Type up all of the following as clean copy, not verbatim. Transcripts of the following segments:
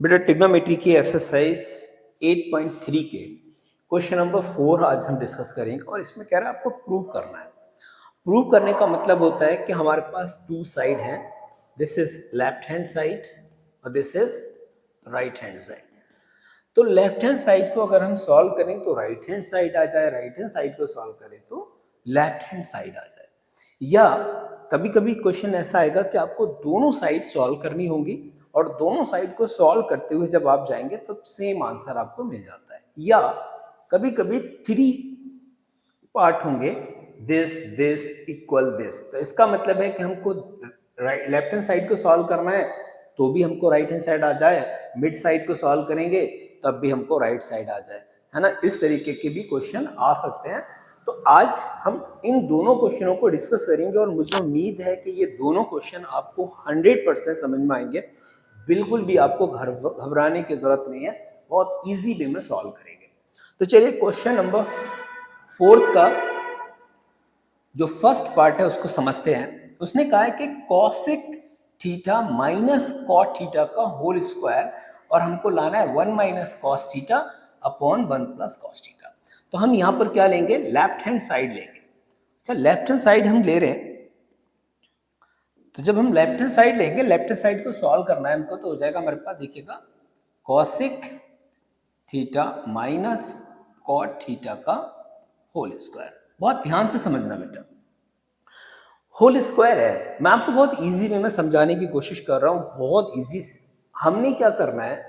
बेटा ट्रिग्नोमेट्री की एक्सरसाइज 8.3 के क्वेश्चन नंबर 4 आज हम डिस्कस करेंगे और इसमें कह रहा है आपको प्रूव करना है। प्रूव करने का मतलब होता है कि हमारे पास टू साइड हैं, this is left hand side और this is right hand side. तो लेफ्ट हैंड साइड को अगर हम सॉल्व करें तो राइट हैंड साइड आ जाए, राइट हैंड साइड को सॉल्व करें तो लेफ्ट हैंड साइड आ जाए। या कभी कभी क्वेश्चन ऐसा आएगा कि आपको दोनों साइड सॉल्व करनी होंगी और दोनों साइड को सॉल्व करते हुए जब आप जाएंगे तब सेम आंसर आपको मिल जाता है। या कभी कभी 3 पार्ट होंगे, दिस दिस इक्वल दिस, तो इसका मतलब है कि हमको लेफ्ट हैंड साइड को सॉल्व करना है तो भी हमको राइट हैंड साइड आ जाए, मिड साइड को सॉल्व करेंगे तब भी हमको राइट साइड आ जाए, है ना। इस तरीके के भी क्वेश्चन आ सकते हैं। तो आज हम इन दोनों क्वेश्चनों को डिस्कस करेंगे और मुझे उम्मीद है कि ये दोनों क्वेश्चन आपको 100% समझ में आएंगे। बिल्कुल भी आपको घबराने की जरूरत नहीं है, बहुत इजी वे में सॉल्व करेंगे। तो चलिए क्वेश्चन नंबर 4 का जो फर्स्ट पार्ट है उसको समझते हैं। उसने कहा है कि cosec theta minus cot theta का होल स्क्वायर और हमको लाना है 1 minus cos theta upon 1 plus cos theta. तो हम यहां पर क्या लेंगे, लेफ्ट हैंड साइड लेंगे। अच्छा, लेफ्ट हैंड साइड हम ले रहे हैं, तो जब हम लेफ्ट हैंड साइड लेंगे, लेफ्ट हैंड साइड को सॉल्व करना है हमको, तो हो जाएगा हमारे पास, देखिएगा, cosec theta minus cot theta का होल स्क्वायर। बहुत ध्यान से समझना बेटा, होल स्क्वायर है। मैं आपको बहुत इजी वे में समझाने की कोशिश कर रहा हूं, बहुत इजी। हमने क्या करना है,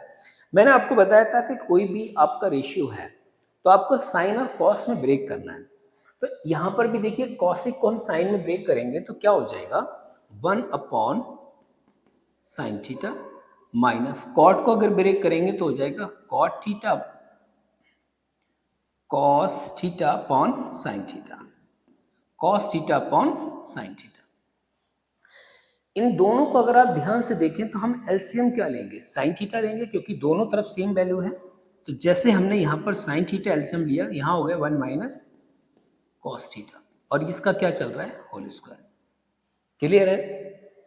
मैंने आपको बताया था कि कोई भी आपका रेशियो है तो आपको साइन और कॉस में ब्रेक करना है। तो यहां पर भी देखिए, कॉसिक को हम साइन में ब्रेक करेंगे तो क्या हो जाएगा, 1 upon sine theta, minus cot को अगर ब्रेक करेंगे तो हो जाएगा cot theta cos theta upon sine theta, cos theta upon sine theta. इन दोनों को अगर आप ध्यान से देखें तो हम एलसीएम क्या लेंगे, साइन थीटा लेंगे, क्योंकि दोनों तरफ सेम वैल्यू है। तो जैसे हमने यहाँ पर साइन थीटा एलसीएम लिया, यहाँ हो गया 1 माइनस कॉस थीटा और इसका क्या चल रहा है, होल स्क्वायर। क्लियर है?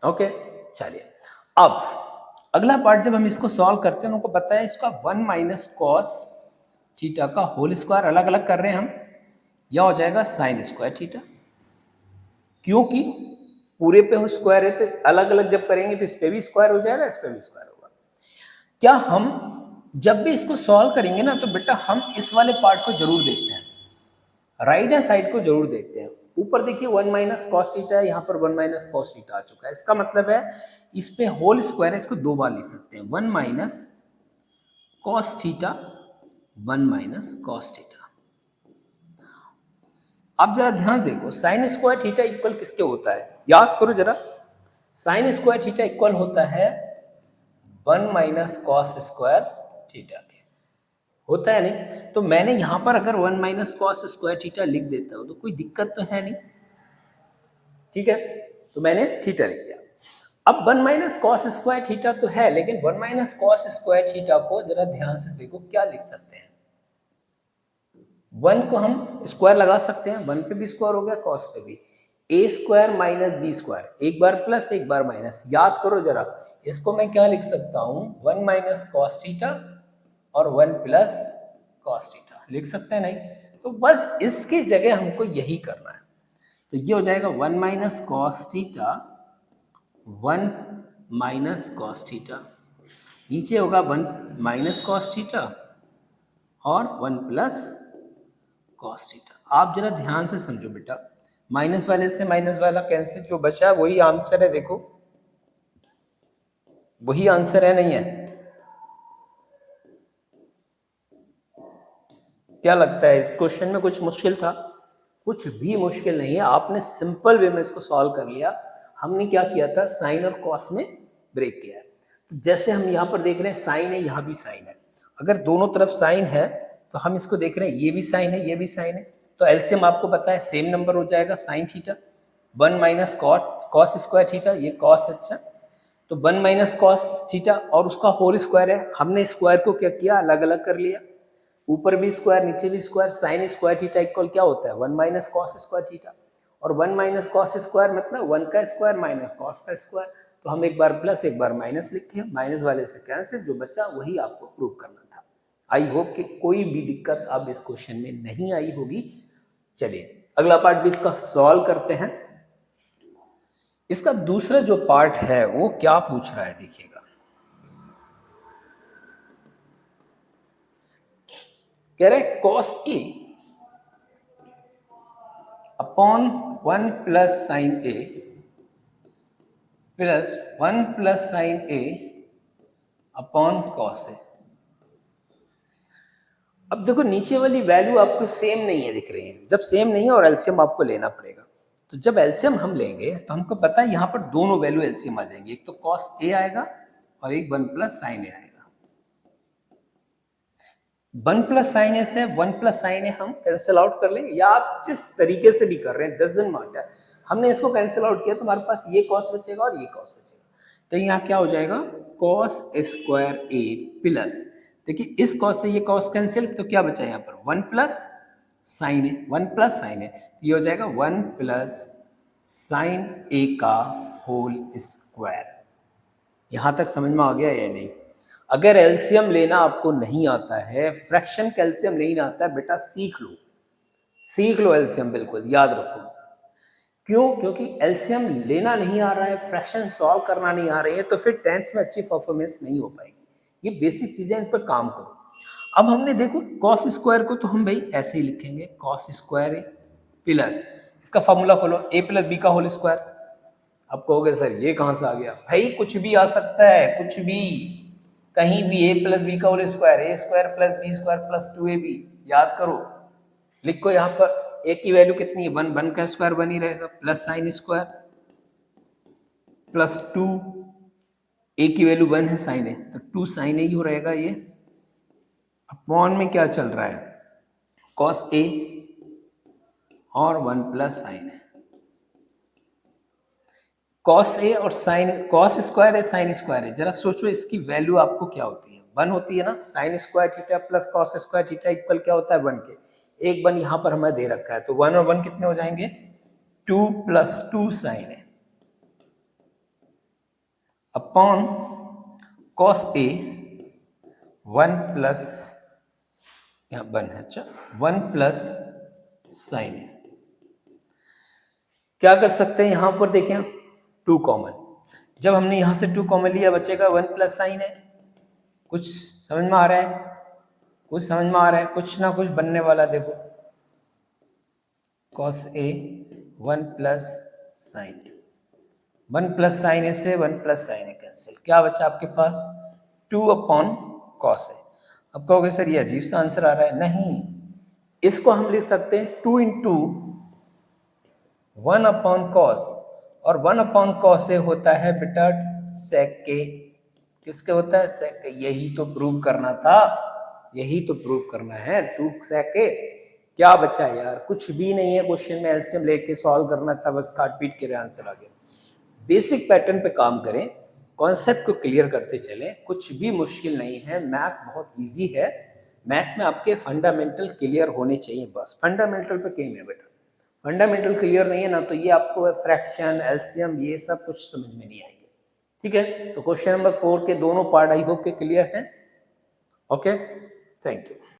ओके, चलिए अब अगला पार्ट जब हम इसको सॉल्व करते हैं, उनको पता है इसका 1 माइनस कॉस थीटा का होल स्क्वायर अलग अलग कर रहे हैं हम, यह हो जाएगा साइन स्क्वायर थीटा, क्योंकि पूरे पे हो स्क्वायर है तो अलग अलग जब करेंगे तो इस पे भी स्क्वायर हो जाएगा, इस पे भी स्क्वायर होगा। क्या हम जब भी इसको सॉल्व करेंगे ना, तो बेटा हम इस वाले पार्ट को जरूर देखते हैं, राइट हैंड साइड को जरूर देखते हैं। ऊपर देखिए 1 माइनस कॉस थीटा है, यहाँ पर 1 माइनस कॉस थीटा आ चुका है। इसका मतलब है इस पे होल स्क्वायर है, इसको 2 बार लिख सकते हैं, 1 minus cos theta 1 minus cos theta. अब जरा ध्यान देखो, साइन स्क्वायर थीटा इक्वल किसके होता है, याद करो जरा। साइन स्क्वायर थीटा इक्वल होता है 1 माइनस कॉस स्क्वायर थीटा के, होता है नहीं। तो मैंने यहां पर अगर 1 माइनस कॉस स्क्वायर थीटा लिख देता हूं तो कोई दिक्कत तो है नहीं, ठीक है। तो मैंने थीटा लिख दिया। अब 1 माइनस कॉस स्क्वायर थीटा तो है, लेकिन 1 माइनस कॉस स्क्वायर थीटा को जरा ध्यान से देखो, क्या लिख सकते हैं, 1 को हम स्क्वायर लगा सकते हैं, 1 पे भी स्क्वायर हो गया, कॉस पे भी, ए स्क्वायर माइनस बी स्क्वायर, एक बार प्लस एक बार माइनस। याद करो जरा, इसको मैं क्या लिख सकता हूं, 1 माइनस कॉस थीटा और 1 प्लस कॉस थीटा लिख सकते हैं, नहीं। तो बस इसकी जगह हमको यही करना है, तो ये हो जाएगा 1 minus cos theta 1 minus cos theta, नीचे होगा 1 माइनस कॉस थीटा और 1 प्लस कॉस थीटा। आप जरा ध्यान से समझो बेटा, माइनस वाले से माइनस वाला कैंसिल, जो बचा है वही आंसर है, देखो वही आंसर है, नहीं है? क्या लगता है, इस क्वेश्चन में कुछ मुश्किल था? कुछ भी मुश्किल नहीं है, आपने सिंपल वे में इसको सॉल्व कर लिया। हमने क्या किया था, साइन और कॉस में ब्रेक किया है। जैसे हम यहाँ पर देख रहे हैं साइन है, यहाँ भी साइन है, अगर दोनों तरफ साइन है तो हम इसको देख रहे हैं, ये भी साइन है, ये भी साइन है, तो एलसीएम आपको पता है सेम नंबर हो जाएगा, sine theta 1 minus cos square theta, ये कॉस, अच्छा तो 1 माइनस कॉस थीटा और उसका होल स्क्वायर है। हमने स्क्वायर को क्या किया, अलग अलग कर लिया, ऊपर भी स्क्वायर नीचे भी square. Sine square theta equal क्या होता है, 1 माइनस कॉस स्क्वायर थीटा, और 1 माइनस कॉस स्क्वायर मतलब 1 का स्क्वायर माइनस कॉस का स्क्वायर। तो हम एक बार प्लस एक बार माइनस लिखे, माइनस वाले से कैंसिल, जो बचा वही आपको प्रूव करना था। आई होप कि कोई भी दिक्कत अब इस क्वेश्चन में नहीं आई होगी। चलिए अगला पार्ट भी इसका सॉल्व करते हैं। इसका दूसरा जो पार्ट है वो क्या पूछ रहा है देखिएगा, कह रहे cos A upon 1 plus sign A plus 1 plus sign A upon cos A। अब देखो नीचे वाली वैल्यू आपको सेम नहीं है दिख रही है, जब सेम नहीं है और एलसीएम आपको लेना पड़ेगा, तो जब एलसीएम हम लेंगे तो हमको पता है यहाँ पर दोनों वैल्यू एलसीएम आ जाएंगे, एक तो cos A आएगा और एक 1 प्लस साइन A आएगा। 1 प्लस साइन ए से 1 प्लस साइन ए हम कैंसिल आउट कर लेंगे, या आप जिस तरीके से भी कर रहे हैं डजंट मैटर। हमने इसको कैंसिल आउट किया तो हमारे पास ये कॉस बचेगा और ये कॉस बचेगा, तो यहाँ क्या हो जाएगा कॉस स्क्वायर ए प्लस, देखिए इस कॉस से ये कॉस कैंसिल, तो क्या बचा यहाँ पर 1 प्लस साइन ए, 1 प्लस साइन ए, ये हो जाएगा 1 प्लस साइन ए का होल स्क्वायर। यहां तक समझ में आ गया या नहीं? अगर एलसीएम लेना आपको नहीं आता है, फ्रैक्शन का एलसीएम नहीं आता है, बेटा सीख लो एलसीएम, बिल्कुल याद रखो। क्यों? क्योंकि एलसीएम लेना नहीं आ रहा है, फ्रैक्शन सॉल्व करना नहीं आ रही है, तो फिर 10th में अच्छी परफॉर्मेंस नहीं हो पाएगी। ये बेसिक चीजें, इन पर काम करो। अब हमने देखो कॉस स्क्वायर को तो हम भाई ऐसे ही लिखेंगे, कॉस स्क्वायर ए प्लस, इसका फॉर्मूला खोलो, ए प्लस बी का होल स्क्वायर। अब कहोगे सर ये कहां से आ गया? भाई कुछ भी आ सकता है, कुछ भी, कहीं भी ए प्लस बी का whole square, a square plus b square plus 2ab, याद करो, लिखो यहाँ पर ए की वैल्यू कितनी है 1, 1 का स्क्वायर 1 ही रहेगा, प्लस साइन स्क्वायर प्लस 2, ए की वैल्यू 1 है, साइन है तो 2 साइन ही हो रहेगा ये, अपॉन में क्या चल रहा है कॉस ए और 1 प्लस साइन है। कॉस ए और साइन, कॉस स्क्वायर है साइन स्क्वायर है, जरा सोचो इसकी वैल्यू आपको क्या होती है, 1 होती है ना, sine square theta plus cos square theta equal क्या होता है 1 के, एक 1 यहाँ पर हमें दे रखा है, तो 1 और 1 कितने हो जाएंगे 2 प्लस 2 साइन है अपॉन कॉस ए 1 प्लस, यहाँ 1 है, अच्छा 1 प्लस साइन है। क्या कर सकते हैं यहाँ पर देखें 2 कॉमन, जब हमने यहां से 2 कॉमन लिया बचेगा 1 प्लस साइन है। कुछ समझ में आ रहा है? कुछ समझ में आ रहा है? कुछ ना कुछ बनने वाला, देखो cos A 1 plus sign A, 1 plus sign ए से 1 प्लस साइन ए कैंसिल, क्या बचा आपके पास 2 अपॉन कॉस ए। अब कहोगे सर ये अजीब सा आंसर आ रहा है, नहीं, इसको हम लिख सकते हैं 2 इंटू 1 अपॉन कॉस, और 1 अपॉन कॉस से होता है बेटा सेक के, किसके होता है सेक के, यही तो प्रूव करना था, यही तो प्रूव करना है 2 सेक के। क्या बचा यार? कुछ भी नहीं है, क्वेश्चन में एलसीएम लेके सॉल्व करना था, बस काट पीट के आंसर आ गया। बेसिक पैटर्न पे काम करें, कॉन्सेप्ट को क्लियर करते चलें, कुछ भी मुश्किल नहीं है, मैथ बहुत ईजी है। मैथ में आपके फंडामेंटल क्लियर होने चाहिए, बस फंडामेंटल पे गेम है बेटा, फंडामेंटल क्लियर नहीं है ना तो ये आपको फ्रैक्शन एलसीएम ये सब कुछ समझ में नहीं आएंगे। ठीक है, तो क्वेश्चन नंबर 4 के दोनों पार्ट आई होप के क्लियर हैं। Okay, thank you.